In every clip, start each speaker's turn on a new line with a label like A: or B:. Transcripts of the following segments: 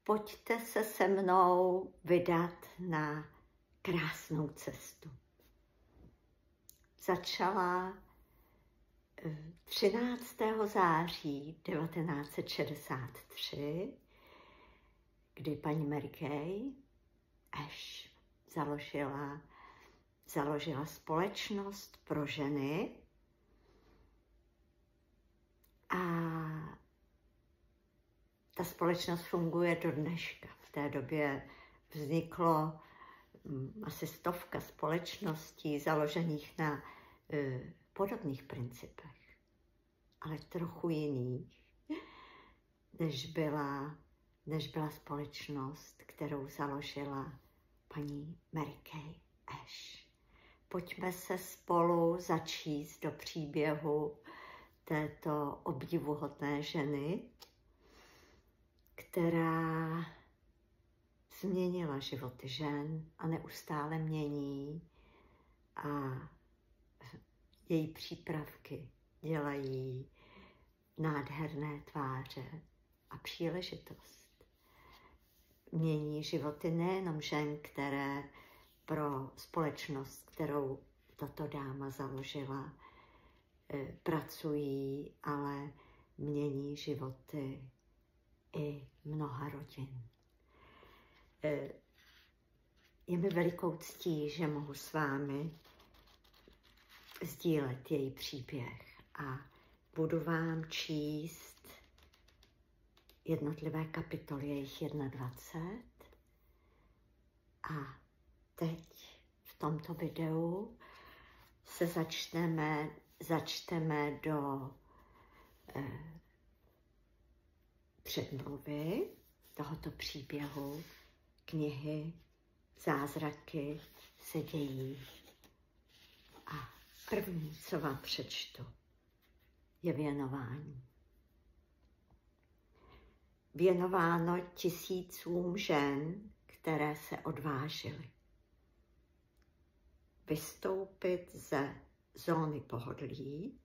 A: pojďte se se mnou vydat na krásnou cestu. Začala 13. září 1963, kdy paní Mary Kay Ash založila společnost pro ženy a ta společnost funguje do dneška. V té době vzniklo asi 100 společností založených na podobných principech, ale trochu jiných, než byla společnost, kterou založila paní Mary Kay Ash. Pojďme se spolu začíst do příběhu této obdivuhodné ženy, která změnila životy žen a neustále mění a její přípravky dělají nádherné tváře a příležitost. Mění životy nejenom žen, které pro společnost, kterou tato dáma založila, pracují, ale mění životy i mnoha rodin. Je mi velikou ctí, že mohu s vámi sdílet její příběh a budu vám číst jednotlivé kapitoly, jejich 21. A teď v tomto videu se začteme do předmluvy tohoto příběhu knihy Zázraky se dějí. A první, co vám přečtu, je věnování. Věnováno tisícům žen, které se odvážily vystoupit ze zóny pohodlí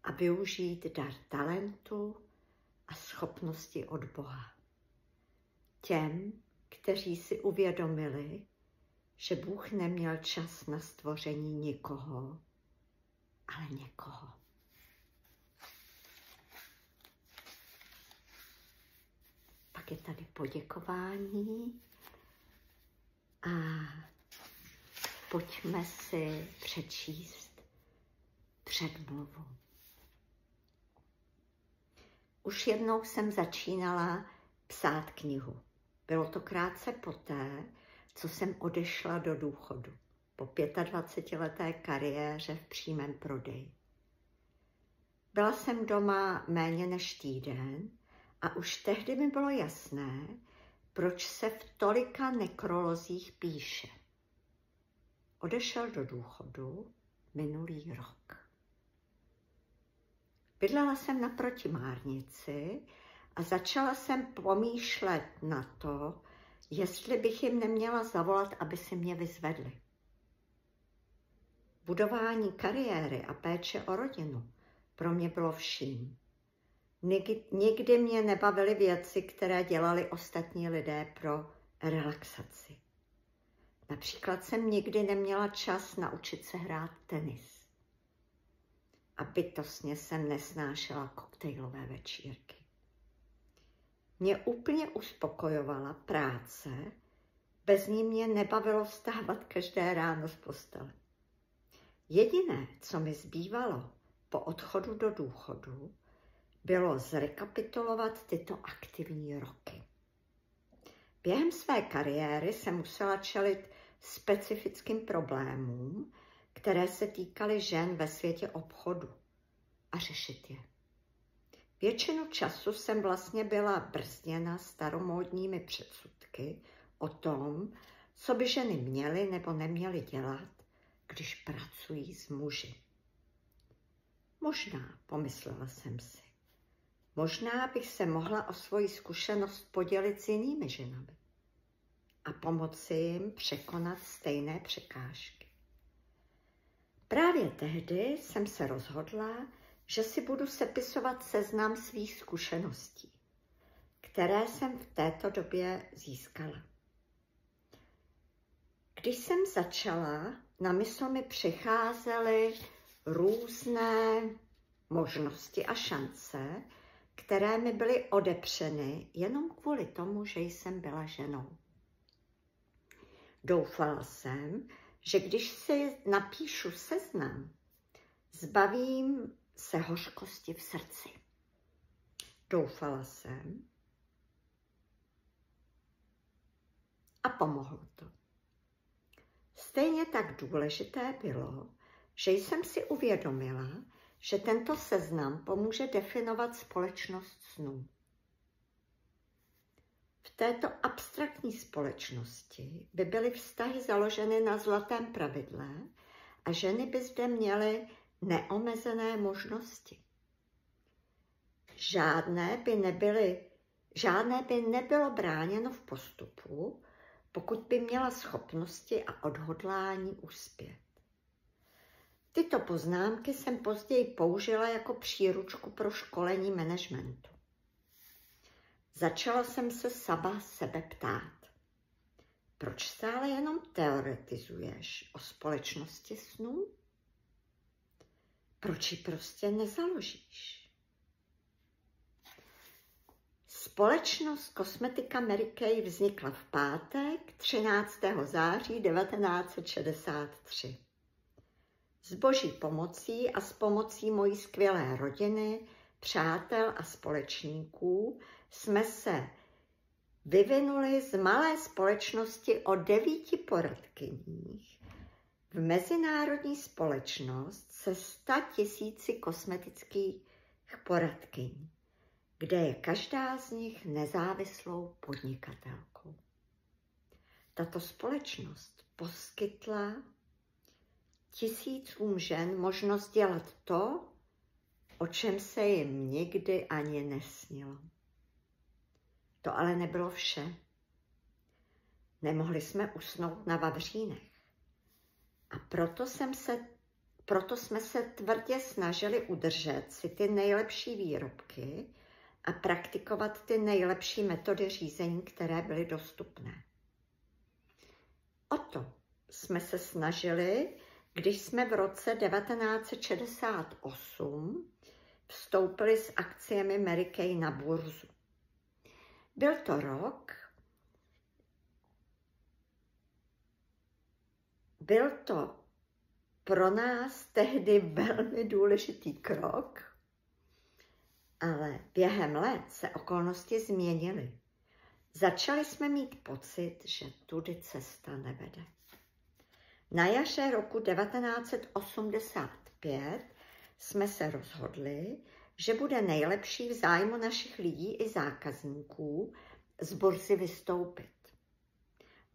A: a využít dar talentu a schopnosti od Boha. Těm, kteří si uvědomili, že Bůh neměl čas na stvoření nikoho, ale někoho. Pak je tady poděkování a pojďme si přečíst předmluvu. Už jednou jsem začínala psát knihu. Bylo to krátce poté, co jsem odešla do důchodu po 25leté kariéře v přímém prodeji. Byla jsem doma méně než týden a už tehdy mi bylo jasné, proč se v tolika nekrolozích píše. Odešel do důchodu minulý rok. Bydlela jsem naproti Márnici a začala jsem pomýšlet na to, jestli bych jim neměla zavolat, aby si mě vyzvedli. Budování kariéry a péče o rodinu pro mě bylo vším. Nikdy mě nebavily věci, které dělali ostatní lidé pro relaxaci. Například jsem nikdy neměla čas naučit se hrát tenis. A bytostně jsem nesnášela koktejlové večírky. Mě úplně uspokojovala práce, bez ní mě nebavilo vstávat každé ráno z postele. Jediné, co mi zbývalo po odchodu do důchodu, bylo zrekapitulovat tyto aktivní roky. Během své kariéry jsem musela čelit specifickým problémům, které se týkaly žen ve světě obchodu a řešit je. Většinu času jsem vlastně byla brzděna staromódními předsudky o tom, co by ženy měly nebo neměly dělat, když pracují s muži. Možná, pomyslela jsem si, možná bych se mohla o svoji zkušenost podělit s jinými ženami a pomoci jim překonat stejné překážky. Právě tehdy jsem se rozhodla, že si budu sepisovat seznam svých zkušeností. které jsem v této době získala. Když jsem začala, na mysl mi přicházely různé možnosti a šance, které mi byly odepřeny jenom kvůli tomu, že jsem byla ženou. Doufala jsem, že když si napíšu seznam, zbavím se hořkosti v srdci. Doufala jsem a pomohlo to. Stejně tak důležité bylo, že jsem si uvědomila, že tento seznam pomůže definovat společnost snů. V této abstraktní společnosti by byly vztahy založeny na zlatém pravidle a ženy by zde měly neomezené možnosti. Žádné by nebylo bráněno v postupu, pokud by měla schopnosti a odhodlání uspět. Tyto poznámky jsem později použila jako příručku pro školení managementu. Začala jsem se sama sebe ptát. Proč stále jenom teoretizuješ o společnosti snů? Proč ji prostě nezaložíš? Společnost Kosmetika Mary Kay vznikla v pátek 13. září 1963. S boží pomocí a s pomocí mojí skvělé rodiny, přátel a společníků jsme se vyvinuli z malé společnosti o 9 poradkyních v mezinárodní společnost se 100 000 kosmetických poradkyní, kde je každá z nich nezávislou podnikatelkou. Tato společnost poskytla tisícům žen možnost dělat to, o čem se jim nikdy ani nesnilo. To ale nebylo vše. Nemohli jsme usnout na vavřínech. A proto jsme se tvrdě snažili udržet si ty nejlepší výrobky a praktikovat ty nejlepší metody řízení, které byly dostupné. O to jsme se snažili, když jsme v roce 1968 vstoupili s akciemi Mary Kay na burzu. Byl to pro nás tehdy velmi důležitý krok, ale během let se okolnosti změnily. Začali jsme mít pocit, že tudy cesta nevede. Na jaře roku 1985 jsme se rozhodli, že bude nejlepší v zájmu našich lidí i zákazníků z burzy vystoupit.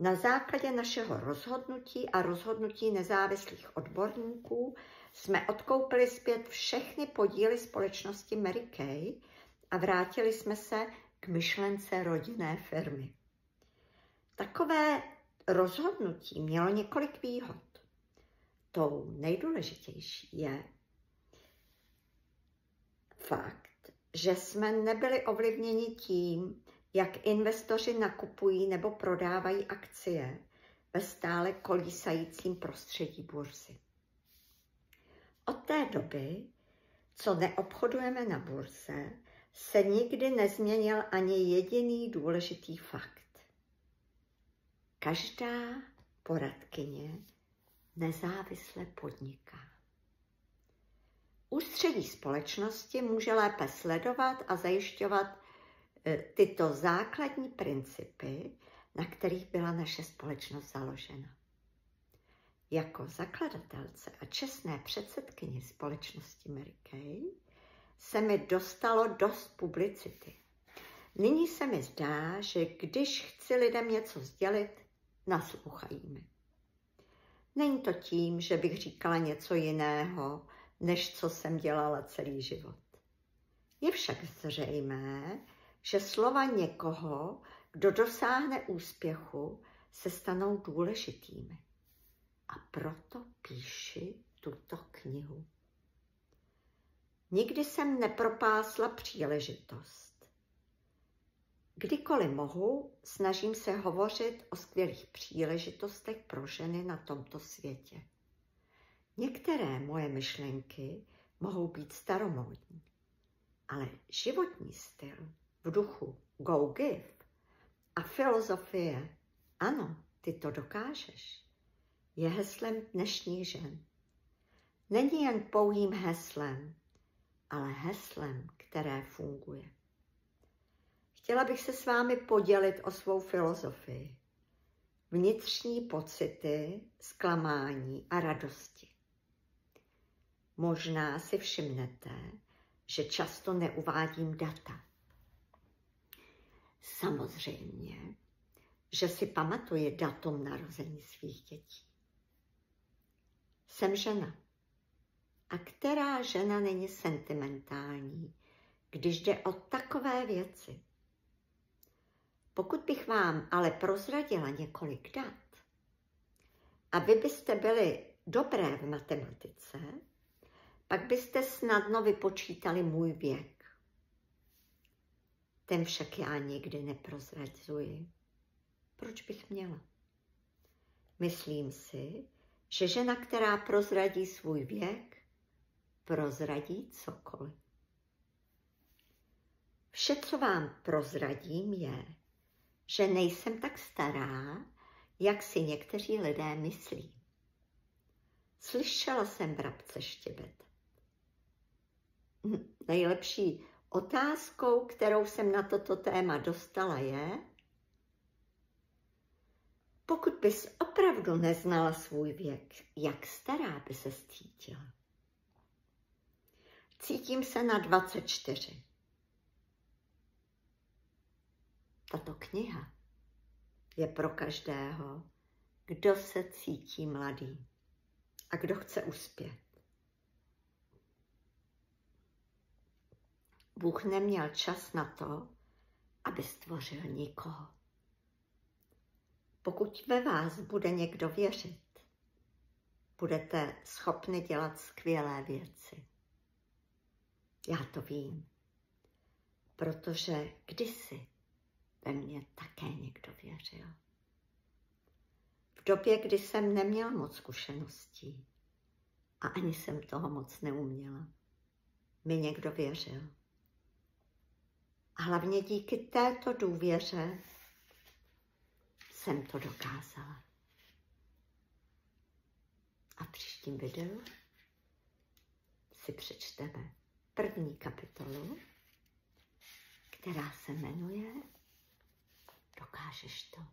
A: Na základě našeho rozhodnutí a rozhodnutí nezávislých odborníků jsme odkoupili zpět všechny podíly společnosti Mary Kay a vrátili jsme se k myšlence rodinné firmy. Takové rozhodnutí mělo několik výhod. Tou nejdůležitější je fakt, že jsme nebyli ovlivněni tím, jak investoři nakupují nebo prodávají akcie ve stále kolísajícím prostředí burzy. Od té doby, co neobchodujeme na burze, se nikdy nezměnil ani jediný důležitý fakt. Každá poradkyně nezávisle podniká. Ústředí společnosti může lépe sledovat a zajišťovat tyto základní principy, na kterých byla naše společnost založena. Jako zakladatelce a čestné předsedkyně společnosti Mary Kay se mi dostalo dost publicity. Nyní se mi zdá, že když chci lidem něco sdělit, naslouchají mi. Není to tím, že bych říkala něco jiného, než co jsem dělala celý život. Je však zřejmé, že slova někoho, kdo dosáhne úspěchu, se stanou důležitými. A proto píši tuto knihu. Nikdy jsem nepropásla příležitost. Kdykoliv mohu, snažím se hovořit o skvělých příležitostech pro ženy na tomto světě. Některé moje myšlenky mohou být staromódní, ale životní styl v duchu Go Give a filozofie ano, ty to dokážeš, je heslem dnešních žen. Není jen pouhým heslem, ale heslem, které funguje. Chtěla bych se s vámi podělit o svou filozofii. Vnitřní pocity, zklamání a radosti. Možná si všimnete, že často neuvádím data. Samozřejmě, že si pamatuji datum narození svých dětí. Jsem žena. A která žena není sentimentální, když jde o takové věci? Pokud bych vám ale prozradila několik dat a vy byste byli dobré v matematice, pak byste snadno vypočítali můj věk. Ten však já nikdy neprozrazuji. Proč bych měla? Myslím si, že žena, která prozradí svůj věk, prozradí cokoliv. Vše, co vám prozradím, je, že nejsem tak stará, jak si někteří lidé myslí. Slyšela jsem vrabce štěbet. Nejlepší otázkou, kterou jsem na toto téma dostala, je, pokud bys opravdu neznala svůj věk, jak stará by se cítila? Cítím se na 24. Tato kniha je pro každého, kdo se cítí mladý a kdo chce uspět. Bůh neměl čas na to, aby stvořil nikoho. Pokud ve vás bude někdo věřit, budete schopni dělat skvělé věci. Já to vím, protože kdysi ve mně také někdo věřil. V době, kdy jsem neměla moc zkušeností a ani jsem toho moc neuměla, mi někdo věřil. A hlavně díky této důvěře jsem to dokázala. A v příštím videu si přečteme první kapitolu, která se jmenuje Dokážeš to.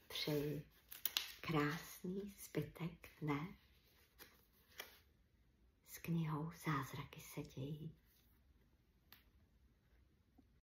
A: Přeji krásný zbytek dne s knihou Zázraky se dějí.